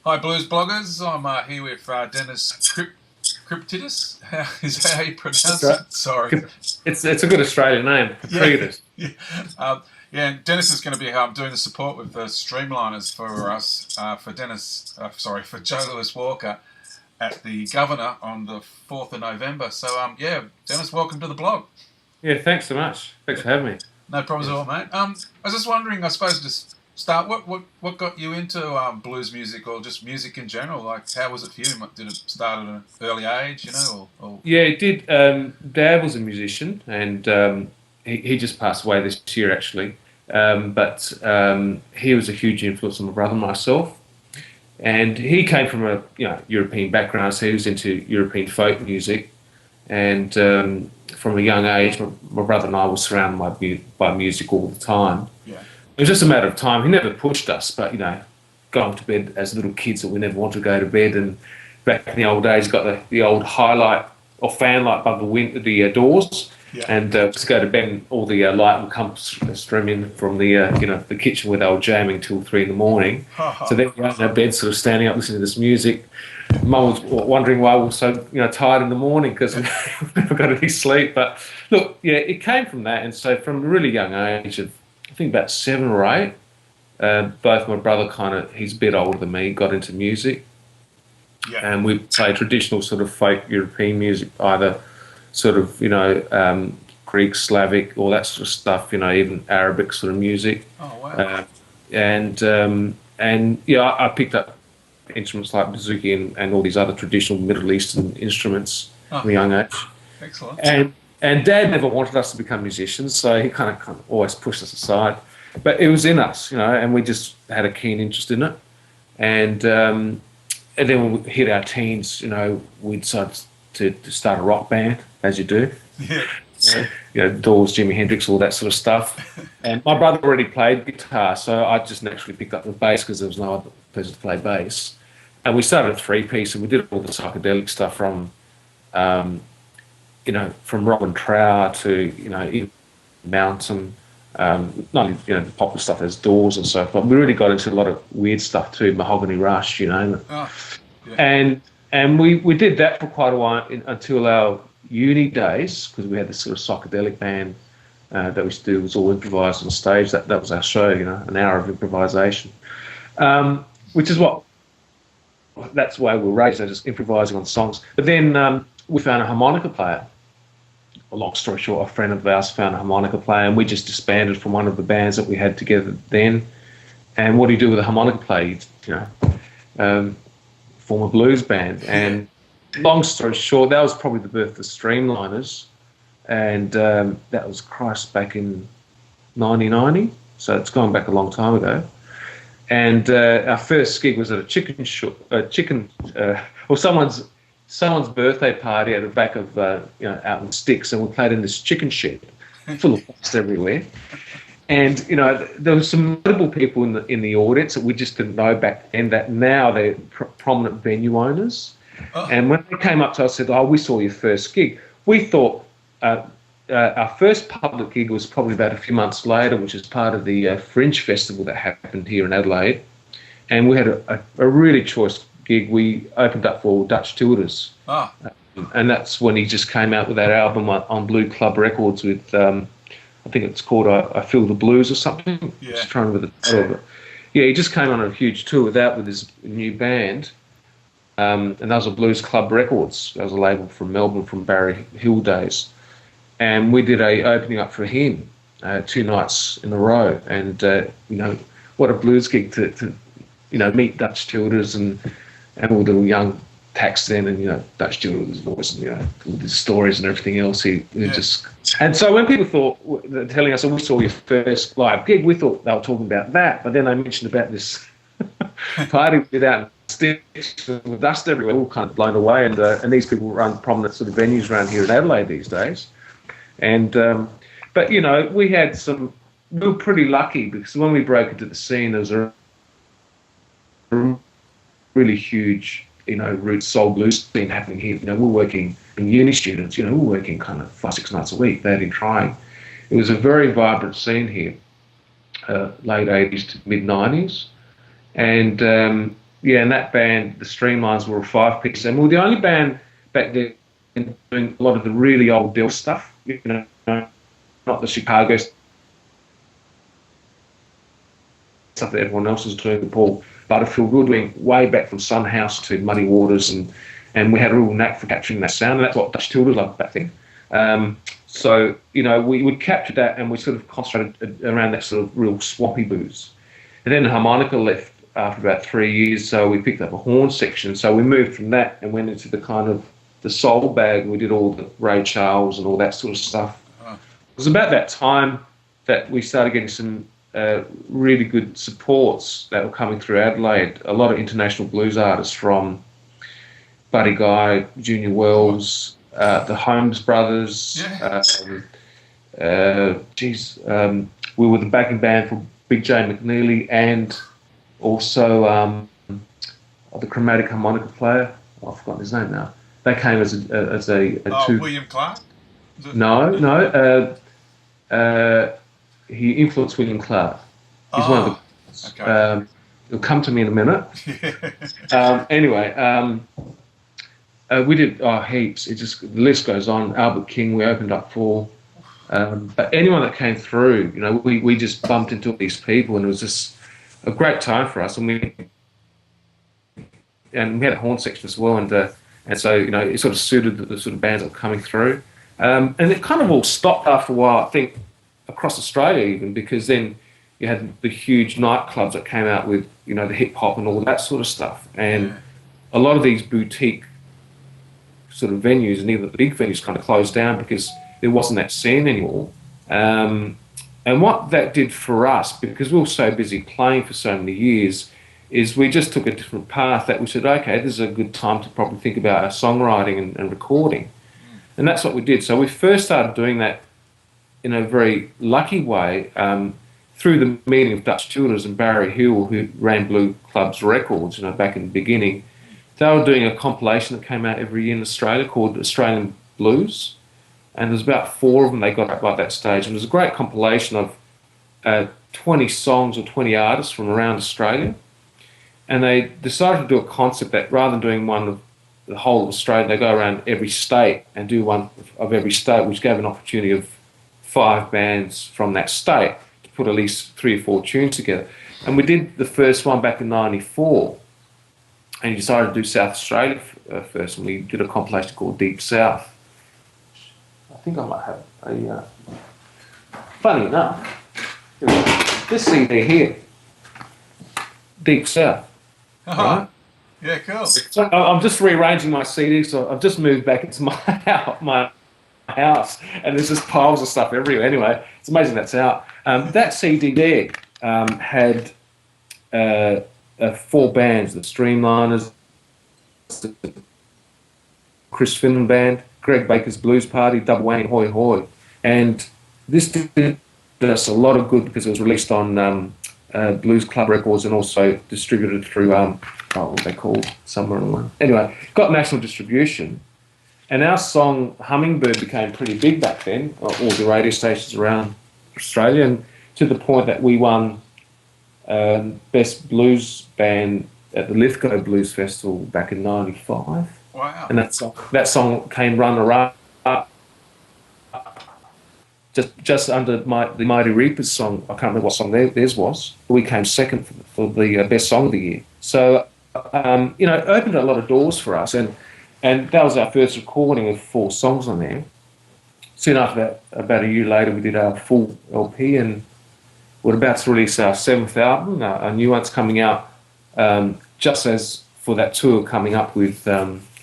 Hi, blues bloggers. I'm here with Dennis Kipridis. Is that how you That's pronounce right. it? Sorry. It's a good Australian name, Yeah, Kipridis. yeah. Yeah, and Dennis is going to be doing the support with the Streamliners for us, for Dennis, sorry, for Joe Lewis Walker at the Governor on the 4th of November. So, yeah, Dennis, welcome to the blog. Yeah, thanks so much. Thanks Yeah, for having me. no problems at Yes. all, mate. I was just wondering, I suppose, just start. What got you into blues music or just music in general? Like, how was it for you? Did it start at an early age, or Yeah, it did. Dad was a musician, and he just passed away this year, actually. But he was a huge influence on my brother and myself. And he came from a European background, so he was into European folk music. And from a young age, my brother and I were surrounded by music all the time. yeah? It was just a matter of time. He never pushed us, but going to bed as little kids that we never wanted to go to bed. And back in the old days, got the old highlight or fan light above the doors, Yeah. and just go to bed, and all the light would come streaming from the kitchen where they were jamming till 3 in the morning. Ha So ha. then we were in our bed, sort of standing up listening to this music. Mum was wondering why we were so tired in the morning because we never got any sleep. But look, yeah, it came from that, and so from a really young age of I think about 7 or 8, both my brother he's a bit older than me, got into music, Yeah. and we played traditional sort of folk European music, either sort of Greek, Slavic, all that sort of stuff, even Arabic sort of music, Oh wow. uh, and yeah, I picked up instruments like bouzouki and all these other traditional Middle Eastern instruments from a Oh, young age. excellent. And Dad never wanted us to become musicians, so he kind of always pushed us aside. But it was in us, and we just had a keen interest in it. And then when we hit our teens, we decided to start a rock band, as you do. Yeah. Doors, Jimi Hendrix, all that sort of stuff. And my brother already played guitar, so I just naturally picked up the bass because there was no other person to play bass. And we started a three-piece, and we did all the psychedelic stuff um, from Robin Trower to, even Mountain, not only, the popular stuff, there's Doors and so forth. We really got into a lot of weird stuff too, Mahogany Rush, Oh, yeah. and we did that for quite a while until our uni days, because we had this sort of psychedelic band that we used to do. It was all improvised on stage. That was our show, an hour of improvisation, which is that's why we were raised, just improvising on songs. But then we found a harmonica player. A long story short, a friend of ours found a harmonica player, and we just disbanded from one of the bands that we had together then. And what do you do with a harmonica player? Um, form a blues band. And long story short, that was probably the birth of the Streamliners, and that was Christ back in 1990. So it's gone back a long time ago. And our first gig was at a someone's birthday party at the back of out in Sticks, and we played in this chicken shed, full of dust everywhere. And there were some notable people in the audience that we just didn't know back then. That now they're prominent venue owners. Oh, And when they came up to us and said, "Oh, we saw your first gig," we thought our first public gig was probably about a few months later, which is part of the Fringe Festival that happened here in Adelaide. And we had a really choice gig. We opened up for Dutch Tildes, oh, and that's when he just came out with that album on Blue Club Records with, I think it's called I Feel the Blues or something. yeah. Just trying to remember the title of it. Yeah, he just came on a huge tour with his new band. And that was a Blues Club Records. That was a label from Melbourne from Barry Hill days. And we did a opening up for him 2 nights in a row. And, what a blues gig to meet Dutch Tildes and all the young tax then, and, Dutch Tildes' voice, and, all the stories and everything else. He Yeah. just... And so when people they're telling us, "Oh, we saw your first live gig," we thought they were talking about that. But then they mentioned about this party without sticks with dust everywhere, all kind of blown away. And these people run prominent sort of venues around here in Adelaide these days. And but we were pretty lucky because when we broke into the scene, there was a really huge, roots soul blues scene happening here. We're working in uni students. We're working kind of 5-6 nights a week. They'd been trying. It was a very vibrant scene here, late 80s to mid 90s, and yeah, and that band, the Streamlines, were a 5-piece, and we were the only band back then doing a lot of the really old Dill stuff, not the Chicago stuff that everyone else was doing, Paul Butterfield. We were doing way back from Sun House to Muddy Waters, and we had a real knack for capturing that sound, and that's what Dutch Tilda loved back then. So, we would capture that, and we sort of concentrated around that sort of real swampy blues. And then the harmonica left after about 3 years, so we picked up a horn section. So we moved from that and went into the kind of the soul bag. We did all the Ray Charles and all that sort of stuff. It was about that time that we started getting some really good supports that were coming through Adelaide. A lot of international blues artists from Buddy Guy, Junior Wells, the Holmes brothers. We were the backing band for Big J McNeely, and also the chromatic harmonica player. I've forgotten his name now. They came as a two. William Clark? No. He influenced William Clark. He's one of the. Okay. It'll come to me in a minute. Anyway, we did heaps. The list goes on. Albert King, we opened up for. But anyone that came through, we just bumped into these people, and it was just a great time for us. And we had a horn section as well, and so it sort of suited the sort of bands that were coming through. And it kind of all stopped after a while, I think, across Australia even, because then you had the huge nightclubs that came out with the hip hop and all that sort of stuff, and a lot of these boutique sort of venues, and even the big venues, kind of closed down because there wasn't that scene anymore. And what that did for us, because we were so busy playing for so many years, is we just took a different path. That we said, okay, this is a good time to probably think about our songwriting and recording. And that's what we did. So we first started doing that in a very lucky way through the meeting of Dutch Tildas and Barry Hill, who ran Blue Club's Records, back in the beginning. They were doing a compilation that came out every year in Australia called Australian Blues. And there's about 4 of them they got up by that stage. And it was a great compilation of 20 songs or 20 artists from around Australia. And they decided to do a concept that rather than doing one of the whole of Australia, they go around every state and do one of every state, which gave an opportunity of 5 bands from that state to put at least 3 or 4 tunes together. And we did the first one back in '94, and you decided to do South Australia first, and we did a compilation called Deep South. I think I might have a... funny enough, this CD here, Deep South. Right? Yeah, cool. So I'm just rearranging my CDs, so I've just moved back into my house, and there's just piles of stuff everywhere. Anyway, it's amazing that's out. That CD there had 4 bands: the Streamliners, the Chris Finland Band, Greg Baker's Blues Party, Double Whammy, Hoi Hoi. And this did us a lot of good because it was released on Blues Club Records and also distributed through, what they called, somewhere along. Anyway, got national distribution. And our song Hummingbird became pretty big back then, all the radio stations around Australia, and to the point that we won Best Blues Band at the Lithgow Blues Festival back in '95. Wow. And that song came runner-up just under the Mighty Reapers song. I can't remember what song theirs was. We came second for the best song of the year. So, it opened a lot of doors for us, and that was our first recording of 4 songs on there. Soon after that, about a year later, we did our full LP, and we're about to release our 7th album. Our new one's coming out just as for that tour coming up with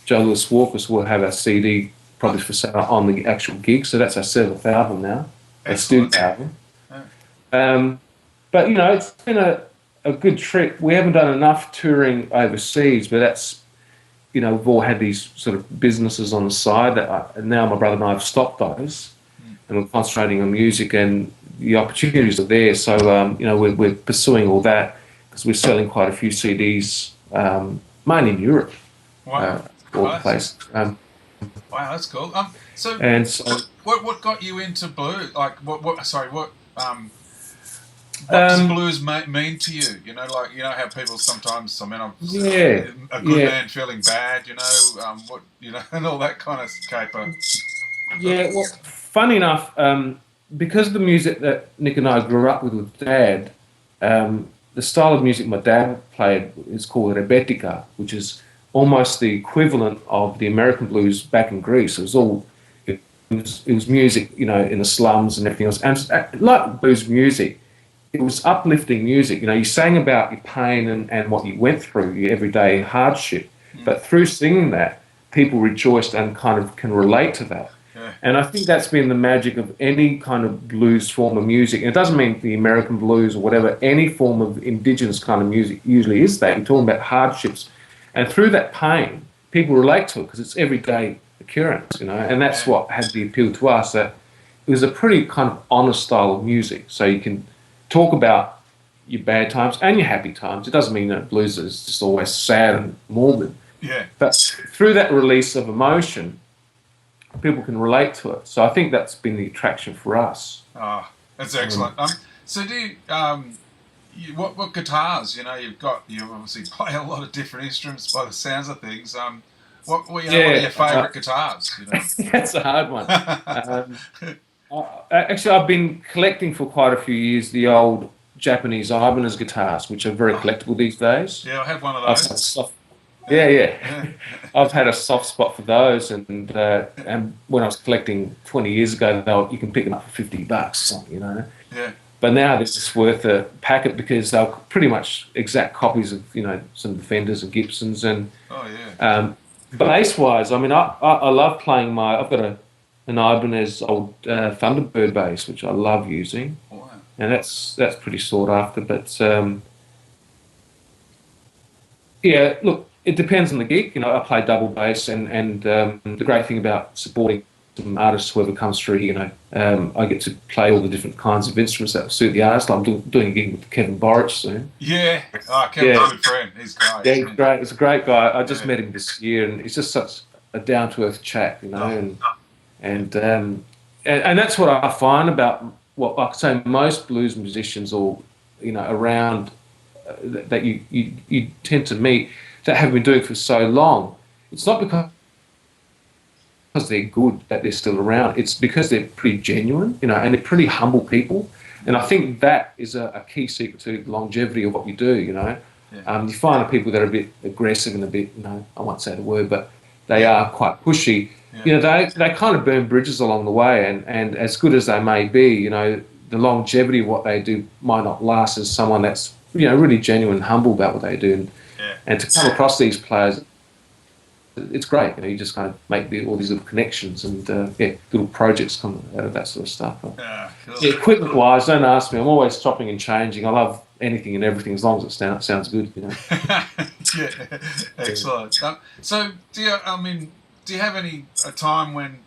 Joe Lewis Walker, so we'll have our CD probably for sale on the actual gig. So that's our 7th album now, a studio album. But, it's been a good trip. We haven't done enough touring overseas, but that's, we've all had these sort of businesses on the side that now my brother and I have stopped those, and we're concentrating on music, and the opportunities are there. So, we're pursuing all that because we're selling quite a few CDs, mainly in Europe. Wow. All the place. Wow, that's cool. So what got you into blues? Like, what What does blues mean to you? You know, like you know how people sometimes, I mean, a good man feeling bad, you know, what you know, and all that kind of caper. Yeah, well, funny enough, because of the music that Nick and I grew up with Dad, the style of music my dad played is called rebetika, which is almost the equivalent of the American blues back in Greece. It was music, you know, in the slums and everything else. And like blues music, it was uplifting music. You know, you sang about your pain and what you went through, your everyday hardship. But through singing that, people rejoiced and kind of can relate to that. Yeah. And I think that's been the magic of any kind of blues form of music. And it doesn't mean the American blues or whatever, any form of indigenous kind of music usually is that. You're talking about hardships. And through that pain, people relate to it because it's everyday occurrence, you know. And that's what had the appeal to us, that it was a pretty kind of honest style of music. So you can talk about your bad times and your happy times. It doesn't mean that blues is just always sad and morbid. Yeah. But through that release of emotion, people can relate to it. So I think that's been the attraction for us. Oh, that's excellent. So do you, what guitars? You know, you obviously play a lot of different instruments by the sounds of things. What are your favourite guitars? You know? That's a hard one. Actually, I've been collecting for quite a few years the old Japanese Ibanez guitars, which are very collectible these days. Yeah, I have one of those. I've had a soft spot for those, and when I was collecting 20 years ago, you can pick them up for $50 or something, you know. Yeah. But now they're just worth a packet because they're pretty much exact copies of, you know, some Defenders and Gibsons. And bass-wise, I mean, I love playing I've got an Ibanez old Thunderbird bass, which I love using. Wow. And that's pretty sought after. But yeah, look, it depends on the gig. You know, I play double bass, and the great thing about supporting some artists, whoever comes through, you know, I get to play all the different kinds of instruments that suit the artist. Like I'm doing a gig with Kevin Borich soon. Yeah, Kevin's a good friend. He's great. Yeah, he's great. He's a great guy. I just met him this year, and he's just such a down-to-earth chap, you know, and that's what I find about what, like I say, most blues musicians, or you know, around that you tend to meet that have been doing it for so long. It's not because they're good that they're still around. It's because they're pretty genuine, you know, and they're pretty humble people. And I think that is a key secret to the longevity of what you do, you know. Yeah. You find the people that are a bit aggressive and a bit, you know, I won't say the word, but they are quite pushy. Yeah. You know, they kind of burn bridges along the way, and as good as they may be, you know, the longevity of what they do might not last as someone that's, you know, really genuine and humble about what they do. And to come across these players, it's great. You know, you just kind of make all these little connections and little projects come out of that sort of stuff. Cool. Yeah, equipment-wise, don't ask me. I'm always chopping and changing. I love anything and everything as long as it sounds good. You know. Yeah, excellent. So, do you have a time when,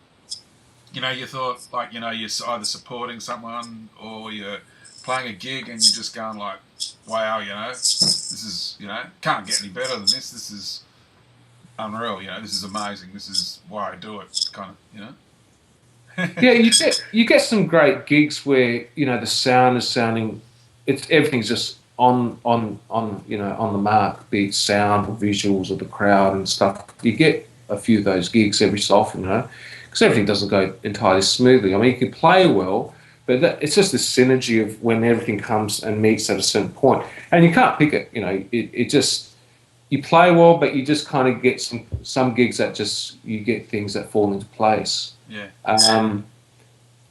you know, you thought, like, you know, you're either supporting someone or you're playing a gig and you're just going like, wow, you know, this is, you know, can't get any better than this. This is unreal, you know, this is amazing. This is why I do it, kind of, you know. Yeah, you get some great gigs where, you know, the sound is sounding, everything's just on you know, on the mark, be it sound or visuals or the crowd and stuff. You get a few of those gigs every so often, you know, because everything doesn't go entirely smoothly. I mean, you can play well, but it's just the synergy of when everything comes and meets at a certain point, and you can't pick it. You know, it just, you play well, but you just kind of get some gigs that just, you get things that fall into place. Yeah.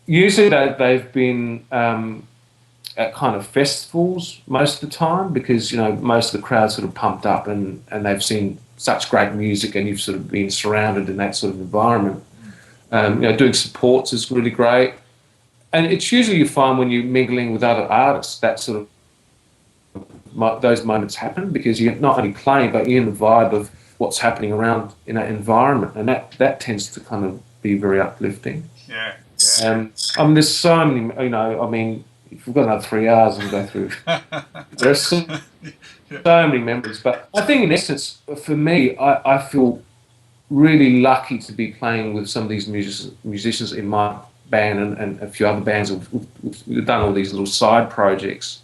Usually they've been at kind of festivals most of the time, because, you know, most of the crowd's sort of pumped up and they've seen such great music and you've sort of been surrounded in that sort of environment. You know, doing supports is really great. And it's usually, you find when you're mingling with other artists, that sort of, those moments happen, because you're not only playing, but you're in the vibe of what's happening around in that environment. And that tends to kind of be very uplifting. Yeah. I mean, there's so many, you know, I mean, if we've got another 3 hours and go through, there's so many memories. But I think in essence, for me, I feel really lucky to be playing with some of these musicians in my band and a few other bands. We've done all these little side projects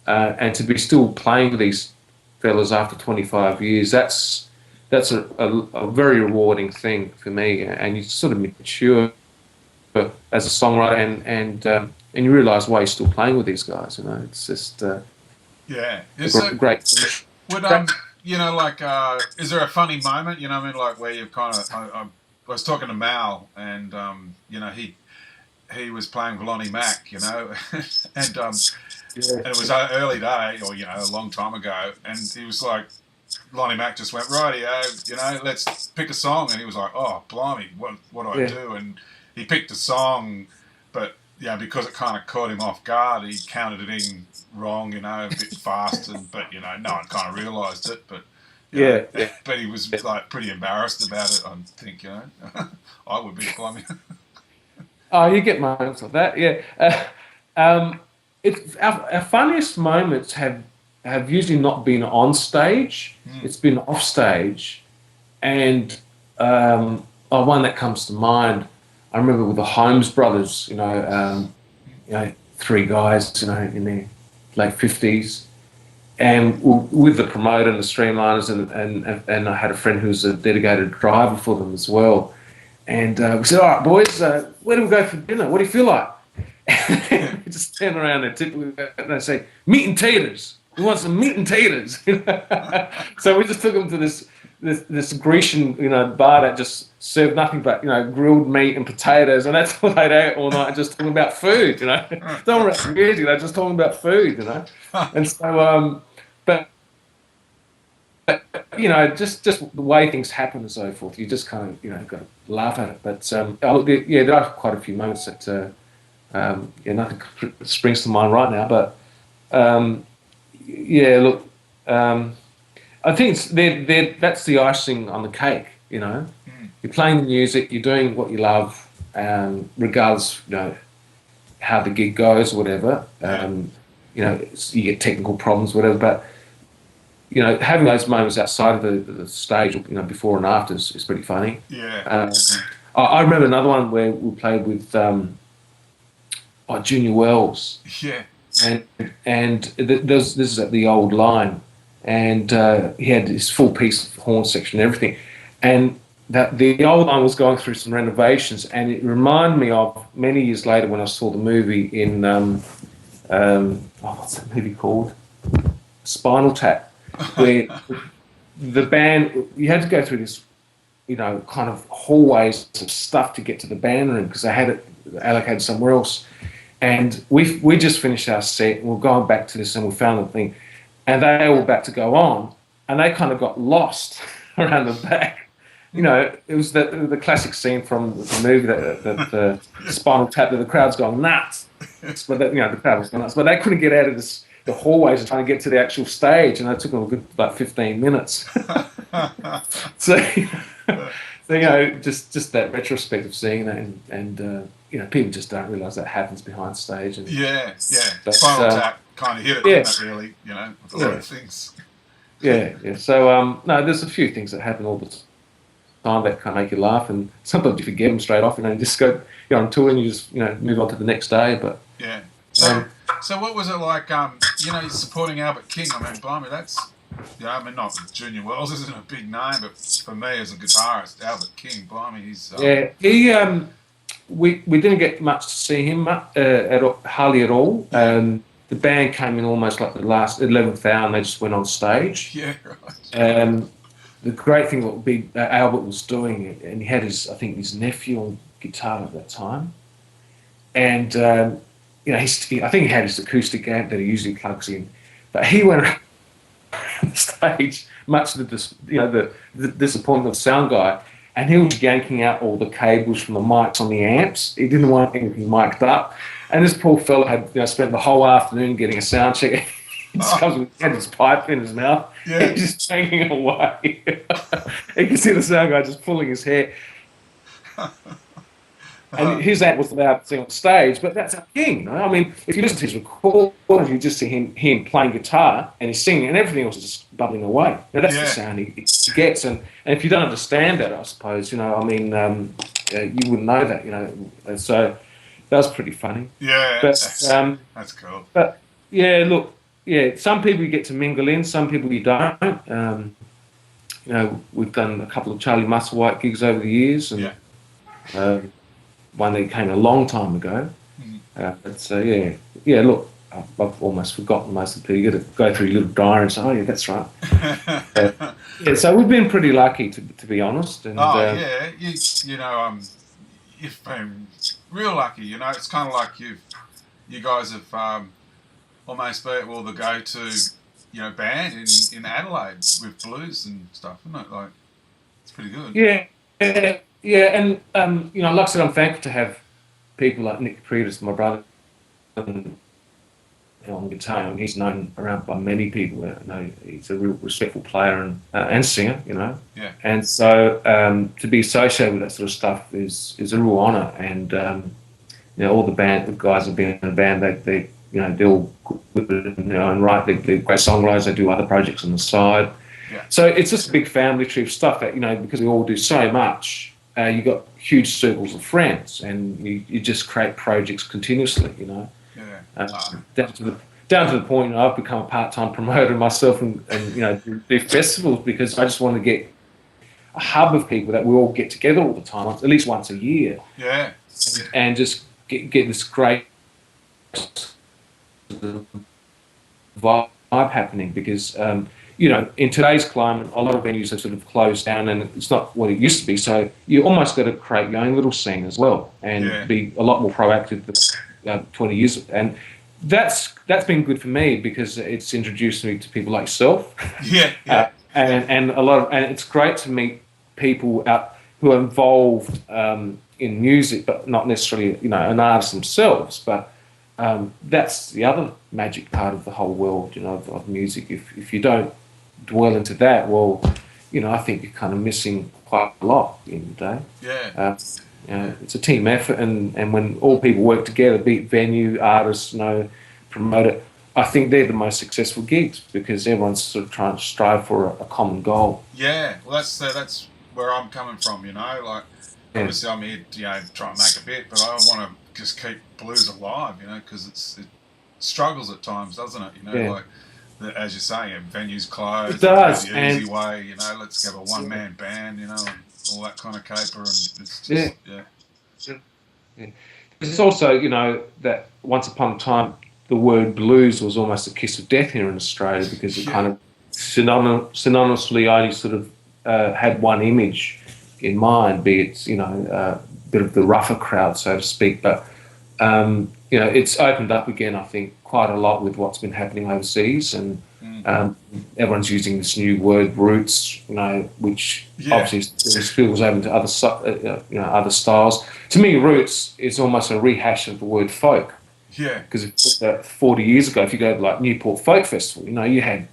and to be still playing with these fellas after 25 years, that's a very rewarding thing for me, and you sort of mature as a songwriter, and you realise why you're still playing with these guys. You know, it's just Yeah. great. Would like, is there a funny moment? You know, what I mean, like where you've kind of, I was talking to Mal, and he was playing with Lonnie Mack, and Yeah. and it was an early day, or a long time ago, and he was like, Lonnie Mack just went, rightio, let's pick a song, and he was like, oh blimey, what do I Yeah. do? And he picked a song, but because it kind of caught him off guard, he counted it in wrong, a bit fast, but no one kind of realised it, but Yeah, yeah. but he was like pretty embarrassed about it. I think I would be blimey. Oh, you get moments like that, yeah. Our funniest moments have usually not been on stage. It's been off stage, and one that comes to mind. I remember with the Holmes brothers. Three guys, in their late 50s, and with the promoter and the Streamliners, and I had a friend who was a dedicated driver for them as well. And we said, all right, boys, where do we go for dinner? What do you feel like? We just stand around there typically, and they say, meat and taters. We want some meat and taters. So we just took them to this Grecian, bar that just served nothing but, grilled meat and potatoes, and that's all they'd ate all night, just talking about food, Don't about music, they're just talking about food, And so, but just the way things happen and so forth, you just kind of, got to laugh at it. But there are quite a few moments that, nothing springs to mind right now. But I think that's the icing on the cake. You're playing the music, you're doing what you love, regardless, how the gig goes, whatever. You get technical problems, whatever, but. Having those moments outside of the stage, before and after is pretty funny. Yeah. I remember another one where we played with Junior Wells. Yeah. And this is at the old line, and he had this full piece of horn section and everything, and that the old line was going through some renovations, and it reminded me of many years later when I saw the movie in what's that movie called? Spinal Tap. Where the band, you had to go through this, kind of hallways of stuff to get to the band room because they had it allocated somewhere else. And we just finished our set, and we're going back to this, and we found the thing, and they were about to go on, and they kind of got lost around the back. It was the classic scene from the movie, the Spinal Tap, that the crowd's going nuts. But the crowd was going nuts, but they couldn't get out of the hallways and trying to get to the actual stage, and it took them a good 15 minutes. so just that retrospect of seeing that, and people just don't realise that happens behind stage. And Spinal Tap kind of hit it, didn't it, really? With a lot of things. Yeah. So no, there's a few things that happen all the time that kind of make you laugh, and sometimes you forget them straight off, and just go on tour, and you just move on to the next day. But yeah. So what was it like, supporting Albert King? I mean, blimey, that's, not Junior Wells isn't a big name, but for me as a guitarist, Albert King, blimey, he's... we didn't get much to see him hardly at all. The band came in almost like the last 11th hour, and they just went on stage. Yeah, right. The great thing what Albert was doing, and he had his nephew on guitar at that time, and... I think he had his acoustic amp that he usually plugs in, but he went around the stage, much to the disappointment of the sound guy, and he was yanking out all the cables from the mics on the amps. He didn't want anything mic'd up, and this poor fella had spent the whole afternoon getting a sound check. He had his pipe in his mouth. Yeah. He's just hanging away. You can see the sound guy just pulling his hair. And his amp was allowed to sing on stage, but that's our King. I mean, if you listen to his recordings, you just see him playing guitar and he's singing, and everything else is just bubbling away. Now, that's the sound he gets, and if you don't understand that, I suppose, you wouldn't know that, and so that was pretty funny. Yeah, but, that's cool. But yeah, look, yeah, some people you get to mingle in, some people you don't. You know, we've done a couple of Charlie Musselwhite gigs over the years, and Yeah. um, one that came a long time ago. Mm. But yeah, yeah. Look, I've almost forgotten most of the people. You got to go through your little diary and say, "Oh yeah, that's right." Uh, yeah, so we've been pretty lucky to be honest, and Oh yeah, you know you've been real lucky. You know, it's kind of like you guys have almost been well the go-to band in Adelaide with blues and stuff, isn't it? Like it's pretty good. yeah, yeah, yeah. And you know, like I said, I'm thankful to have people like Nick Kipridis, my brother, and, on guitar. And he's known around by many people. You know, he's a real respectful player and singer. You know, Yeah, and so to be associated with that sort of stuff is a real honour. And you know, all the guys have been in the band. They you know, they're all good in their own right. They're great songwriters. They do other projects on the side. yeah, So it's just a big family tree of stuff that, you know, because we all do so much. You got huge circles of friends, and you just create projects continuously. You know. yeah. Down to the point, you know, I've become a part-time promoter myself, and you know, do festivals because I just want to get a hub of people that we all get together all the time, at least once a year, Yeah, and just get this great vibe happening. Because you know, in today's climate, a lot of venues have sort of closed down, and it's not what it used to be. So you almost got to create your own little scene as well, and yeah, be a lot more proactive than 20 years. And that's been good for me because it's introduced me to people like yourself, yeah, yeah, and a lot of, and it's great to meet people out who are involved in music, but not necessarily, you know, an artist themselves. But that's the other magic part of the whole world, you know, of music. If you don't dwell into that, well, you know, I think you're kind of missing quite a lot in the day. yeah, You know, it's a team effort, and when all people work together, be it venue, artists, you know, promoter, I think they're the most successful gigs because everyone's sort of trying to strive for a common goal. yeah. Well, that's where I'm coming from. You know, like Yeah, obviously I'm here to try and make a bit, but I want to just keep blues alive. You know, because it struggles at times, doesn't it? You know, yeah, like as you're saying, venues it closed, and go does, the and easy way. You know, let's have a one-man band. You know, and all that kind of caper, and it's yeah, just yeah, yeah. It's also, you know, that once upon a time the word blues was almost a kiss of death here in Australia because it yeah, kind of synonymously only sort of had one image in mind, be it, you know, a bit of the rougher crowd, so to speak. But you know, it's opened up again, I think, quite a lot with what's been happening overseas, and mm, everyone's using this new word, roots, you know, which yeah, obviously spills over into you know, other styles. To me, roots is almost a rehash of the word folk. yeah, Because 40 years ago, if you go to like Newport Folk Festival, you know, you had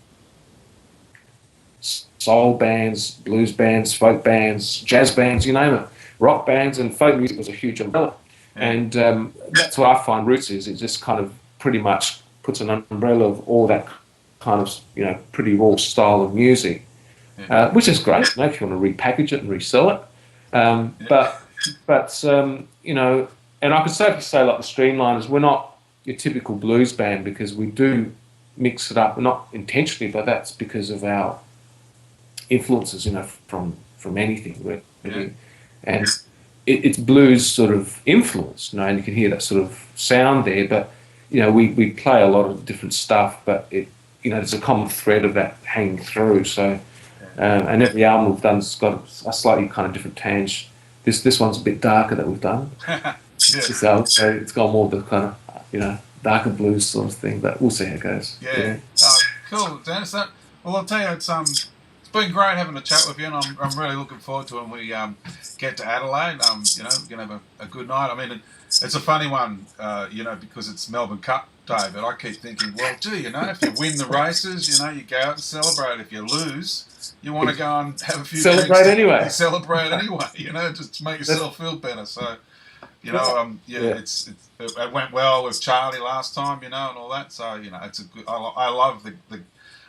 soul bands, blues bands, folk bands, jazz bands, you name it, rock bands, and folk music was a huge umbrella. yeah, And that's what I find roots is. It just kind of pretty much puts an umbrella of all that kind of, you know, pretty raw style of music, yeah, which is great, you know, if you want to repackage it and resell it. yeah, But you know, and I could safely say, like the Streamliners, we're not your typical blues band because we do mix it up, not intentionally, but that's because of our influences, you know, from anything yeah, really, and it's blues sort of influence, you know, and you can hear that sort of sound there. But you know, we play a lot of different stuff, but you know, there's a common thread of that hanging through. So, and every album we've done's got a slightly kind of different tinge. This one's a bit darker that we've done. yeah. This album, so it's got more of the kind of, you know, darker blues sort of thing. But we'll see how it goes. Yeah. Yeah. Oh, cool, Dennis. Well, I'll tell you, it's been great having a chat with you, and I'm really looking forward to when we get to Adelaide. You know, we're gonna have a good night. I mean, it's a funny one, you know, because it's Melbourne Cup Day. But I keep thinking, well, gee, you know, if you win the races, you know, you go out and celebrate. If you lose, you want to go and have a few Celebrate drinks. anyway. You celebrate anyway. You know, just to make yourself feel better. So. You know, yeah, Yeah. it went well with Charlie last time, you know, and all that. So you know, it's a good. I love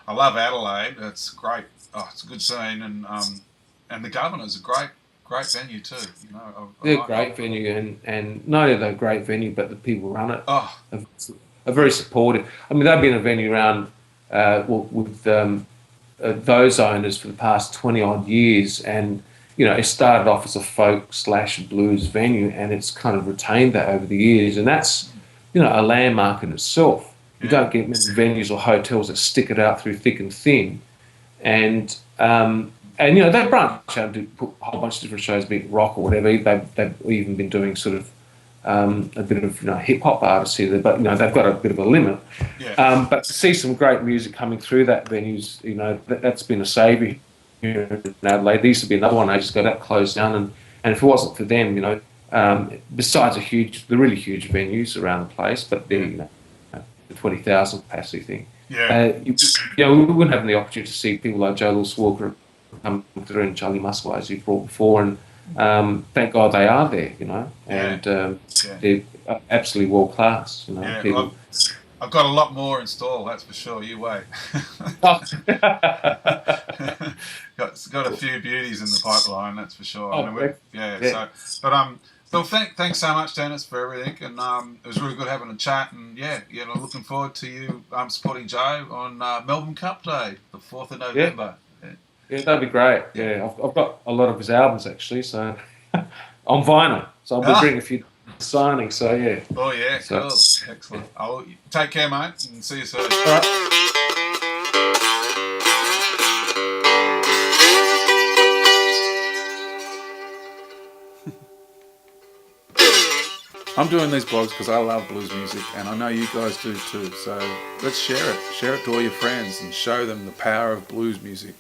I love Adelaide. It's great. Oh, it's a good scene, and the Governor's a great venue too. You know, They're a great venue, and not only they're a great venue, but the people who run it oh, are very supportive. I mean, they've been a venue around with those owners for the past 20 odd years, and it started off as a folk slash blues venue, and it's kind of retained that over the years, and that's a landmark in itself. You don't get many venues or hotels that stick it out through thick and thin, and they branch out and do put a whole bunch of different shows, be it rock or whatever. They've even been doing sort of a bit of hip hop artists here, but they've got a bit of a limit. Yeah. But to see some great music coming through that venues, that's been a saviour here in Adelaide. There used to be another one ages ago that closed down, and if it wasn't for them, besides the really huge venues around the place, but the 20,000 capacity thing. Yeah. We wouldn't have the opportunity to see people like Joe Lewis Walker come through and Charlie Musgrave, as you brought before, and thank God they are there, and they're absolutely world class. Yeah, I've got a lot more in store, that's for sure. You wait. got a few beauties in the pipeline, that's for sure. So thanks so much, Dennis, for everything, and it was really good having a chat, and looking forward to you supporting Joe on Melbourne Cup Day, the 4th of November. Yeah, that'd be great. Yeah, I've got a lot of his albums actually, so on vinyl. So I'll be bringing a few signings. So yeah. Oh yeah, cool, excellent. I'll take care, mate, and see you soon. All right. I'm doing these blogs because I love blues music, and I know you guys do too. So let's share it. Share it to all your friends and show them the power of blues music.